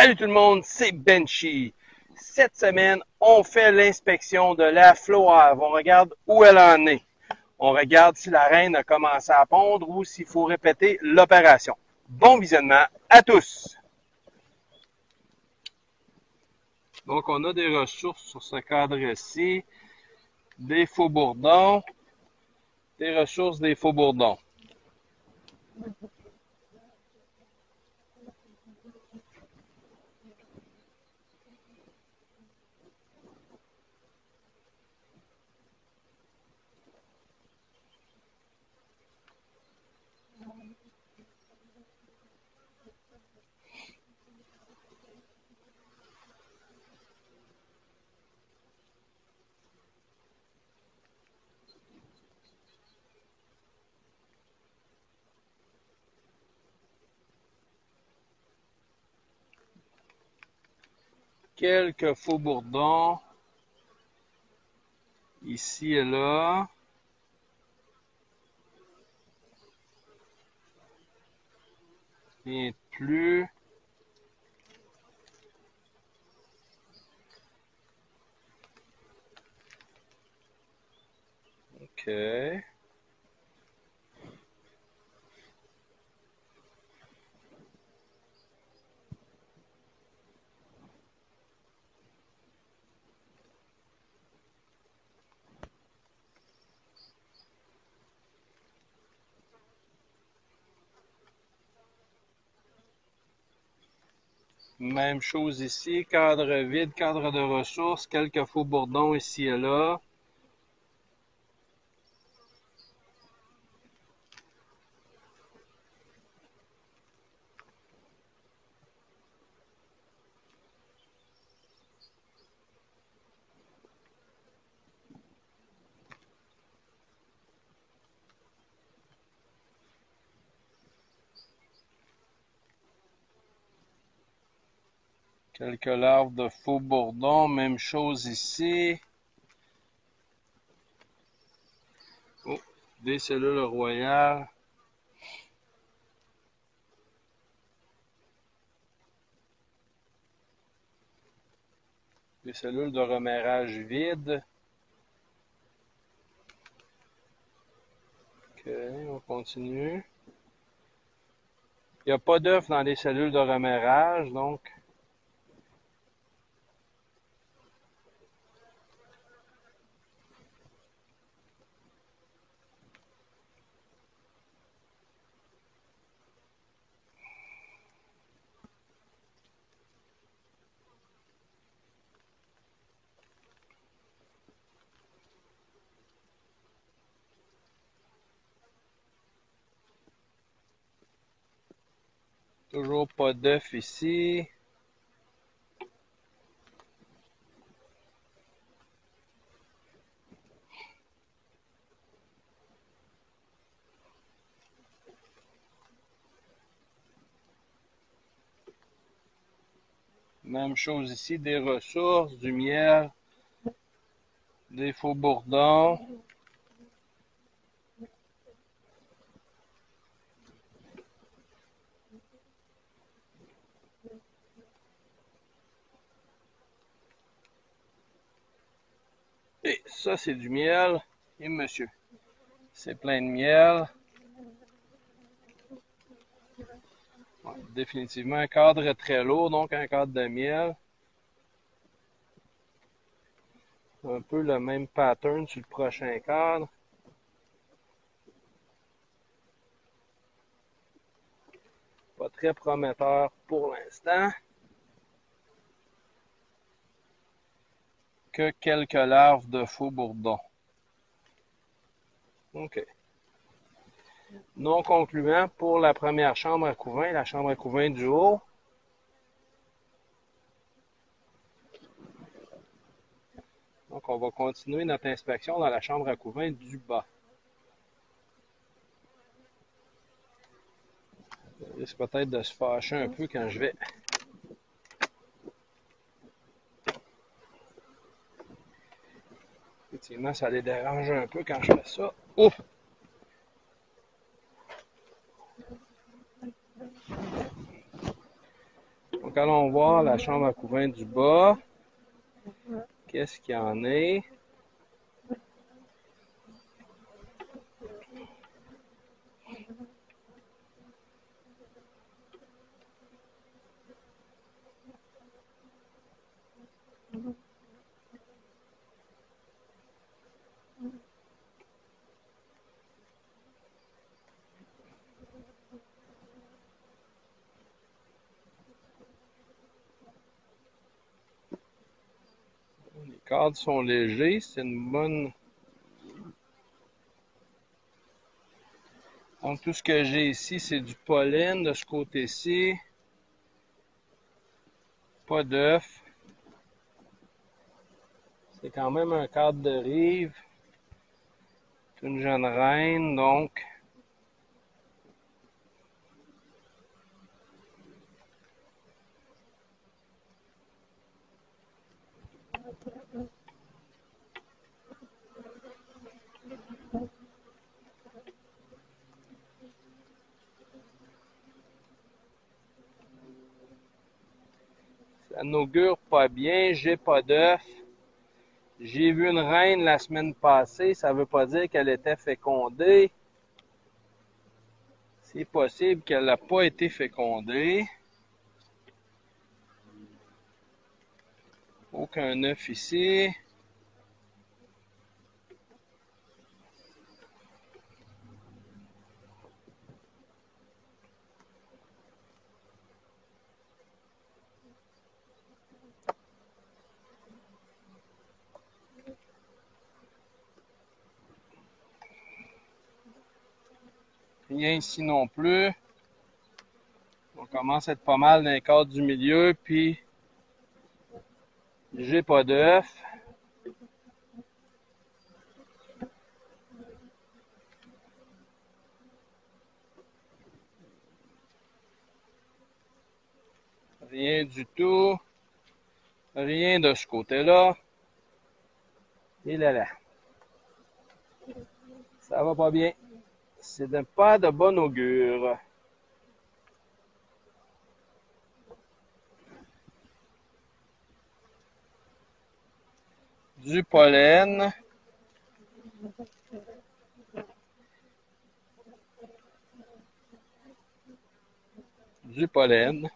Salut tout le monde, c'est Benchy. Cette semaine, on fait l'inspection de la Floave. On regarde où elle en est. On regarde si la reine a commencé à pondre ou s'il faut répéter l'opération. Bon visionnement à tous! Donc, on a des ressources sur ce cadre-ci, des faux-bourdons, des ressources des faux-bourdons. Quelques faux-bourdons, ici et là. Rien de plus. OK. Même chose ici, cadre vide, cadre de ressources, quelques faux-bourdons ici et là. Quelques larves de faux-bourdons, même chose ici. Oh, des cellules royales. Des cellules de remerrage vides. OK, on continue. Il n'y a pas d'œuf dans les cellules de remerrage, donc toujours pas d'œuf ici. Même chose ici, des ressources, du miel, des faux-bourdons. Et ça, c'est du miel. Et monsieur, c'est plein de miel. Ouais, définitivement un cadre très lourd, donc un cadre de miel. Un peu le même pattern sur le prochain cadre. Pas très prometteur pour l'instant. Que quelques larves de faux-bourdons. OK. Non concluant pour la première chambre à couvain, la chambre à couvain du haut. Donc, on va continuer notre inspection dans la chambre à couvain du bas. Ça risque peut-être de se fâcher un peu quand je vais. Effectivement, ça les dérange un peu quand je fais ça. Ouf! Donc Donc, allons voir la chambre à couvain du bas. Qu'est-ce qu'il y en est? Les cadres sont légers, c'est une bonne... Donc, tout ce que j'ai ici, c'est du pollen de ce côté-ci. Pas d'œuf. C'est quand même un cadre de rive. C'est une jeune reine, donc... Ça n'augure pas bien, j'ai pas d'œuf. J'ai vu une reine la semaine passée, ça veut pas dire qu'elle était fécondée. C'est possible qu'elle n'a pas été fécondée. Aucun œuf ici. Rien ici non plus. On commence à être pas mal dans les cadres du milieu, puis j'ai pas d'œuf. Rien du tout. Rien de ce côté-là. Et là. Ça va pas bien. C'est pas de bon augure. Du pollen. Du pollen.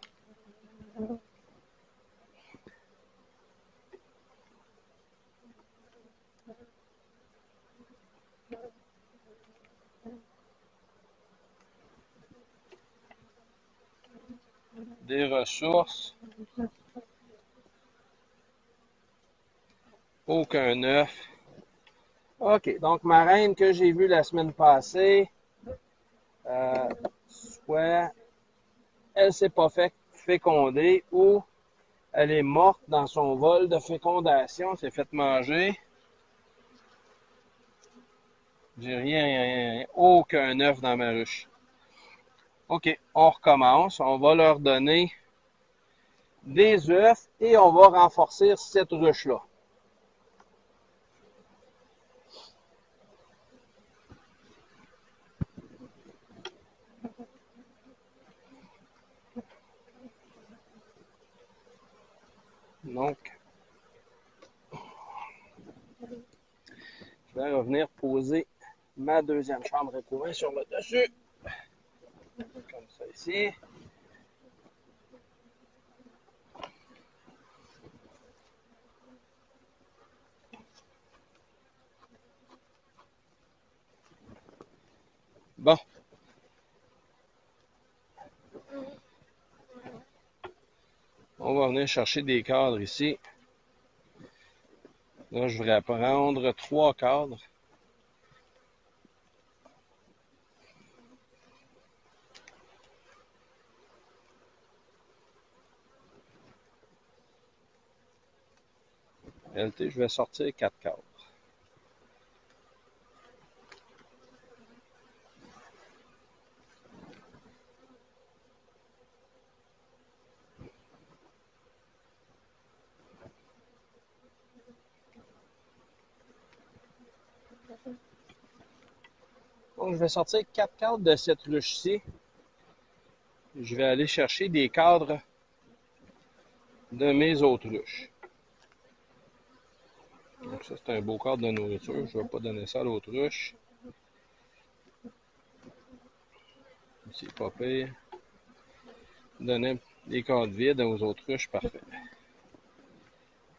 Des ressources. Aucun œuf. OK, donc ma reine que j'ai vue la semaine passée, soit elle s'est pas fait féconder ou elle est morte dans son vol de fécondation, s'est fait manger. J'ai rien, aucun œuf dans ma ruche. OK, on recommence. On va leur donner des œufs et on va renforcer cette ruche-là. Donc, je vais revenir poser ma deuxième chambre à couvain sur le dessus. Comme ça ici. Bon. On va venir chercher des cadres ici. Là, je voudrais prendre 3 cadres. En réalité, je vais sortir 4 cadres. Donc, je vais sortir 4 cadres de cette ruche-ci. Je vais aller chercher des cadres de mes autruches. Donc ça, c'est un beau cadre de nourriture. Je ne vais pas donner ça à l'autruche. C'est pas pire. Donner des cadres vides aux autruches, parfait.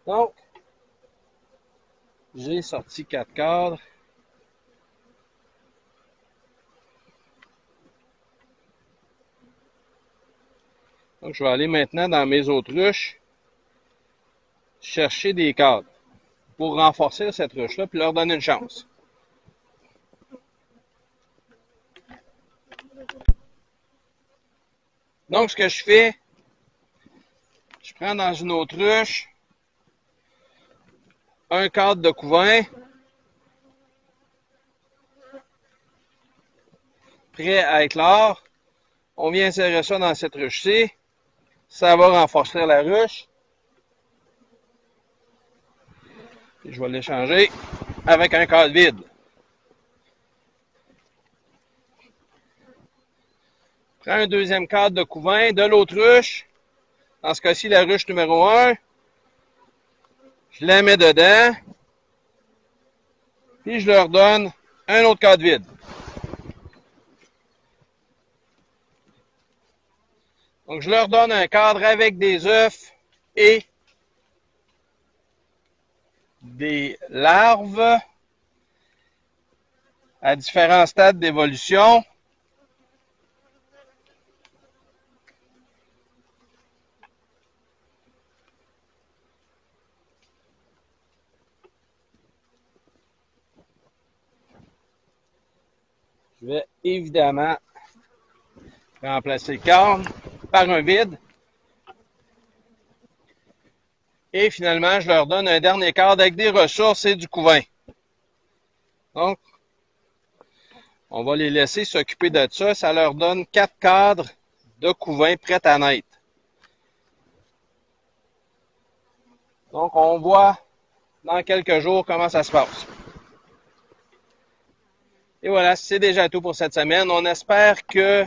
Donc, j'ai sorti 4 cadres. Donc, je vais aller maintenant dans mes autruches chercher des cadres pour renforcer cette ruche-là puis leur donner une chance. Donc, ce que je fais, je prends dans une autruche un cadre de couvain prêt à éclore. On vient insérer ça dans cette ruche-ci. Ça va renforcer la ruche. Et je vais l'échanger avec un cadre vide. Prends un deuxième cadre de couvain de l'autruche. Dans ce cas-ci, la ruche numéro 1. Je la mets dedans. Puis je leur donne un autre cadre vide. Donc, je leur donne un cadre avec des œufs et des larves à différents stades d'évolution. Je vais évidemment remplacer le cadre par un vide. Et finalement, je leur donne un dernier cadre avec des ressources et du couvain. Donc, on va les laisser s'occuper de ça. Ça leur donne 4 cadres de couvain prêts à naître. Donc, on voit dans quelques jours comment ça se passe. Et voilà, c'est déjà tout pour cette semaine. On espère que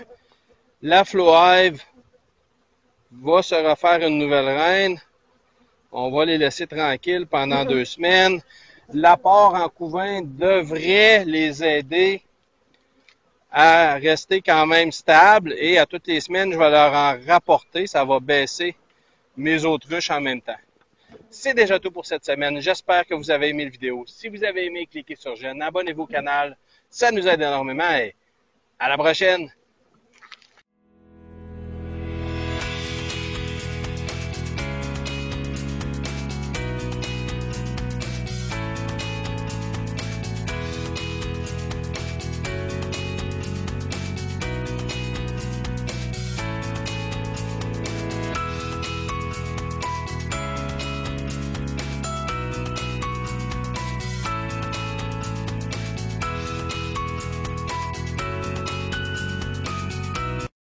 la FloHive va se refaire une nouvelle reine. On va les laisser tranquilles pendant 2 semaines. L'apport en couvain devrait les aider à rester quand même stable et à toutes les semaines, je vais leur en rapporter. Ça va baisser mes autruches en même temps. C'est déjà tout pour cette semaine. J'espère que vous avez aimé la vidéo. Si vous avez aimé, cliquez sur j'aime, abonnez-vous au canal. Ça nous aide énormément et à la prochaine!